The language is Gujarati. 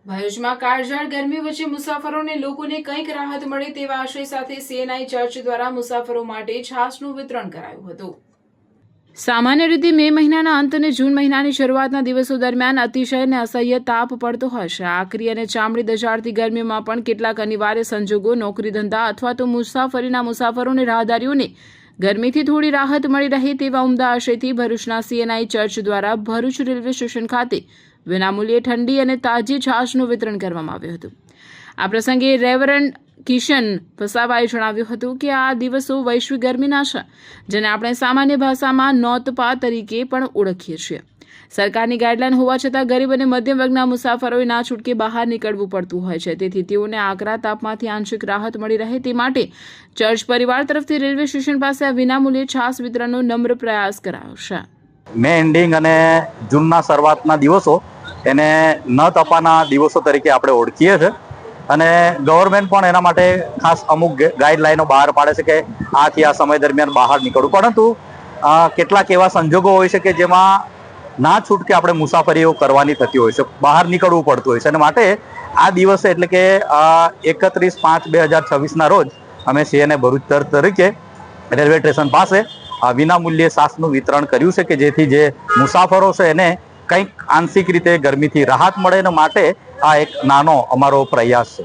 ભરૂચમાં કાળઝાળ ગરમી વચ્ચે મુસાફરોને લોકોને કંઈક રાહત મળે તેવા આશય સાથે સીએનઆઈ ચર્ચ દ્વારા મુસાફરો માટે છાશનું વિતરણ કરાયું હતું। સામાન્ય રીતે મે મહિનાના અંત અને જૂન મહિનાની શરૂઆતના દિવસો દરમિયાન અતિશય અને અસહ્ય તાપ પડતો હોય છે। આકરી અને ચામડી દજાડતી ગરમીમાં પણ કેટલાક અનિવાર્ય સંજોગો, નોકરી ધંધા અથવા તો મુસાફરીના મુસાફરોને રાહદારીઓને ગરમીથી થોડી રાહત મળી રહે તેવા ઉમદા આશયથી ભરૂચના સીએનઆઈ ચર્ચ દ્વારા ભરૂચ રેલવે સ્ટેશન ખાતે વિનામૂલ્યે ઠંડી અને તાજી છાશનું વિતરણ કરવામાં આવ્યું હતું। આ પ્રસંગે રેવરન્ડ કિશન વસાવાએ જણાવ્યું હતું કે આ દિવસો વૈશ્વિક ગરમીના છે, જેને આપણે સામાન્ય ભાષામાં નોતપા તરીકે પણ ઓળખીએ છીએ। સરકારની ગાઈડલાઈન હોવા છતાં ગરીબ અને મધ્યમ વર્ગના મુસાફરોએ ના છૂટકે બહાર નીકળવું પડતું હોય છે, તેથી તેઓને આકરા તાપમાંથી આંશિક રાહત મળી રહે તે માટે ચર્ચ પરિવાર તરફથી રેલવે સ્ટેશન પાસે આ વિનામૂલ્યે છાશ વિતરણનો નમ્ર પ્રયાસ કરાયો છે। મે એન્ડિંગ અને જૂનના શરૂઆતના દિવસો એને ન તપાના દિવસો તરીકે આપણે ઓળખીએ છીએ અને ગવર્મેન્ટ પણ એના માટે ખાસ અમુક ગાઈડલાઈનો બહાર પાડે છે કે આથી આ સમય દરમિયાન બહાર નીકળવું, પરંતુ કેટલાક એવા સંજોગો હોય છે કે જેમાં ના છૂટકે આપણે મુસાફરીઓ કરવાની થતી હોય છે, બહાર નીકળવું પડતું હોય છે અને માટે આ દિવસે એટલે કે 31/5/2026ના રોજ અમે સીએનઆઈ ભરૂચ તરીકે રેલવે સ્ટેશન પાસે વિનામૂલ્યે છાશનું વિતરણ કર્યું છે કે જેથી જે મુસાફરો છે એને કંઈક આંશિક રીતે ગરમીથી રાહત મળે, એના માટે આ એક નાનો અમારો પ્રયાસ છે।